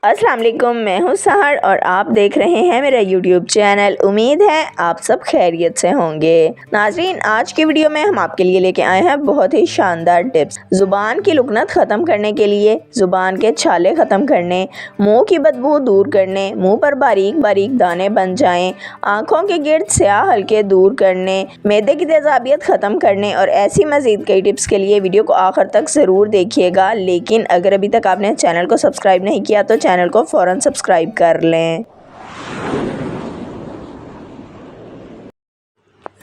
अस्सलाम वालेकुम, मैं हूँ सहर और आप देख रहे हैं मेरा यूट्यूब चैनल। उम्मीद है आप सब खैरियत से होंगे। नाजरीन, आज की वीडियो में हम आपके लिए लेके आए हैं बहुत ही शानदार टिप्स। ज़ुबान की लुकनत ख़त्म करने के लिए, ज़ुबान के छाले ख़त्म करने, मुंह की बदबू दूर करने, मुंह पर बारीक बारीक दाने बन जाएं, आँखों के गिर्द स्याह हल्के दूर करने, मैदे की तेज़ाबियत ख़त्म करने और ऐसी मज़ीद कई टिप्स के लिए वीडियो को आखिर तक ज़रूर देखिएगा। लेकिन अगर अभी तक आपने चैनल को सब्सक्राइब नहीं किया तो चैनल को फ़ौरन सब्सक्राइब कर लें।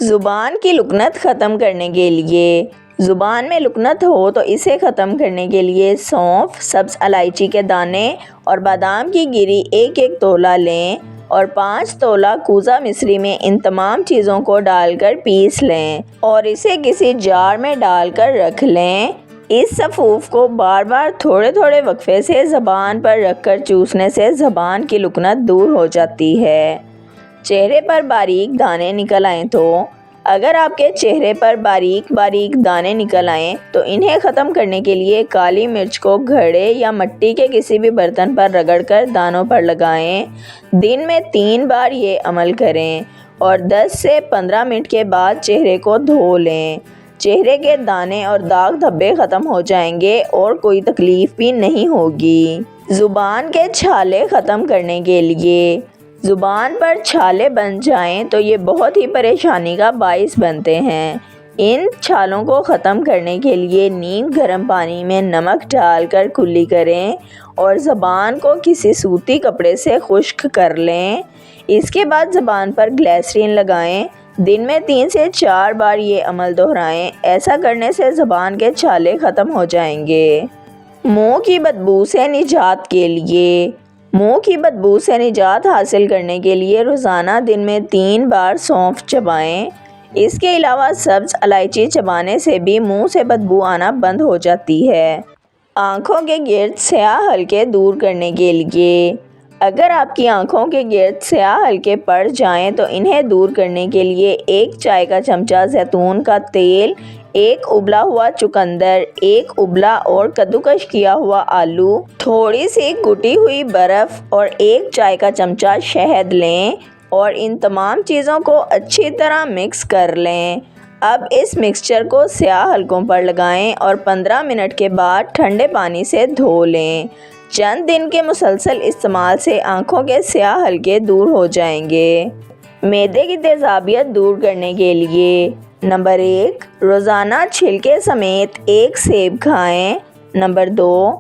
ज़ुबान की लुकनत ख़त्म करने के लिए, ज़ुबान में लुकनत हो तो इसे ख़त्म करने के लिए सौंफ, सब्ज़ इलायची के दाने और बादाम की गिरी एक एक तोला लें और 5 तोला कूज़ा मिश्री में इन तमाम चीज़ों को डालकर पीस लें और इसे किसी जार में डालकर रख लें। इस सफ़ूफ को बार बार थोड़े थोड़े वक्फे से ज़बान पर रखकर चूसने से ज़बान की लुकनत दूर हो जाती है। चेहरे पर बारीक दाने निकल आएँ तो, अगर आपके चेहरे पर बारीक बारीक दाने निकल आएँ तो इन्हें ख़त्म करने के लिए काली मिर्च को घड़े या मिट्टी के किसी भी बर्तन पर रगड़कर दानों पर लगाएं। दिन में 3 बार ये अमल करें और 10 से 15 मिनट के बाद चेहरे को धो लें। चेहरे के दाने और दाग धब्बे ख़त्म हो जाएंगे और कोई तकलीफ़ भी नहीं होगी। ज़ुबान के छाले ख़त्म करने के लिए, ज़ुबान पर छाले बन जाएं तो ये बहुत ही परेशानी का बाइस बनते हैं। इन छालों को ख़त्म करने के लिए नीम गर्म पानी में नमक डालकर कुल्ली करें और ज़बान को किसी सूती कपड़े से खुश्क कर लें। इसके बाद ज़बान पर ग्लिसरीन लगाएं। दिन में 3 से 4 बार ये अमल दोहराएं। ऐसा करने से ज़बान के छाले ख़त्म हो जाएंगे। मुंह की बदबू से निजात के लिए, मुंह की बदबू से निजात हासिल करने के लिए रोज़ाना दिन में 3 बार सौंफ चबाएं। इसके अलावा सब्ज़ इलायची चबाने से भी मुंह से बदबू आना बंद हो जाती है। आँखों के गिर्द स्याह हल्के दूर करने के लिए, अगर आपकी आँखों के गिर्द स्याह हल्के पड़ जाएं तो इन्हें दूर करने के लिए 1 चाय का चमचा जैतून का तेल, 1 उबला हुआ चुकंदर, 1 उबला और कद्दूकश किया हुआ आलू, थोड़ी सी कुटी हुई बर्फ़ और 1 चाय का चमचा शहद लें और इन तमाम चीज़ों को अच्छी तरह मिक्स कर लें। अब इस मिक्सचर को स्याह हलकों पर लगाएं और 15 मिनट के बाद ठंडे पानी से धो लें। चंद दिन के मुसलसल इस्तेमाल से आँखों के स्याह हल्के दूर हो जाएंगे। मैदे की तेज़ाबियत दूर करने के लिए, नंबर 1, रोज़ाना छिलके समेत 1 सेब खाएं। नंबर 2,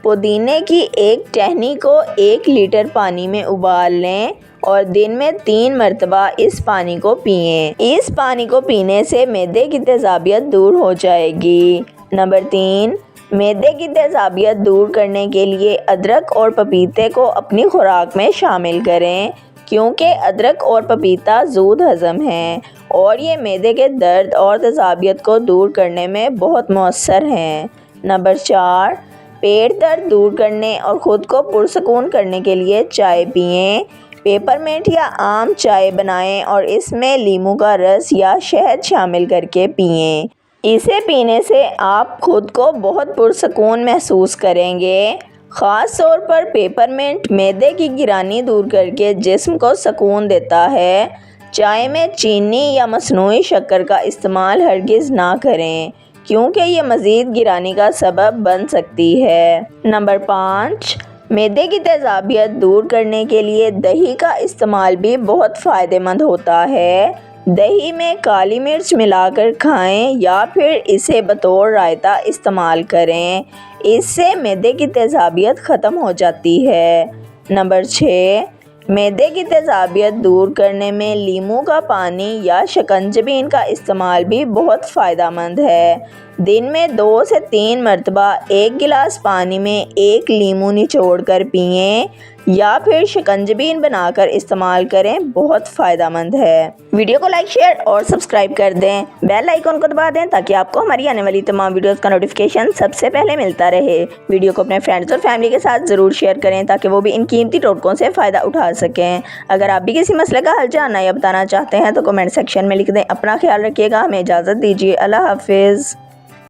पुदीने की 1 टहनी को 1 लीटर पानी में उबाल लें और दिन में 3 मरतबा इस पानी को पिएं। इस पानी को पीने से मैदे की तेज़ाबियत दूर हो जाएगी। नंबर 3, मैदे की तेज़ाबियत दूर करने के लिए अदरक और पपीते को अपनी खुराक में शामिल करें, क्योंकि अदरक और पपीता ज़ूद हज़म हैं और ये मैदे के दर्द और तेज़ाबियत को दूर करने में बहुत मौसर हैं। नंबर 4, पेट दर्द दूर करने और ख़ुद को पुरसकून करने के लिए चाय पिएं। पेपरमिंट या आम चाय बनाएं और इसमें लीमू का रस या शहद शामिल करके पिएं। इसे पीने से आप खुद को बहुत पुरसकून महसूस करेंगे। ख़ास तौर पर पेपरमिंट मैदे की गिरानी दूर करके जिस्म को सुकून देता है। चाय में चीनी या मसनूई शक्कर का इस्तेमाल हरगिज़ ना करें, क्योंकि ये मज़ीद गिरानी का सबब बन सकती है। नंबर 5, मैदे की तेज़ाबियत दूर करने के लिए दही का इस्तेमाल भी बहुत फ़ायदेमंद होता है। दही में काली मिर्च मिलाकर खाएं या फिर इसे बतौर रायता इस्तेमाल करें। इससे मैदे की तेज़ाबियत ख़त्म हो जाती है। नंबर 6, मैदे की तेज़ाबियत दूर करने में लीमू का पानी या शकंजबीन का इस्तेमाल भी बहुत फ़ायदेमंद है। दिन में 2 से 3 मरतबा 1 गिलास पानी में 1 लीमू निचोड़ कर पिएं या फिर शिकंजबीन बनाकर इस्तेमाल करें, बहुत फ़ायदेमंद है। वीडियो को लाइक, शेयर और सब्सक्राइब कर दें। बेल आइकन को दबा दें ताकि आपको हमारी आने वाली तमाम वीडियोस का नोटिफिकेशन सबसे पहले मिलता रहे। वीडियो को अपने फ्रेंड्स और फैमिली के साथ ज़रूर शेयर करें ताकि वो भी इन कीमती टोटकों से फ़ायदा उठा सकें। अगर आप भी किसी मसले का हल जानना या बताना चाहते हैं तो कमेंट सेक्शन में लिख दें। अपना ख्याल रखिएगा। हमें इजाज़त दीजिए। अल्लाह हाफिज़।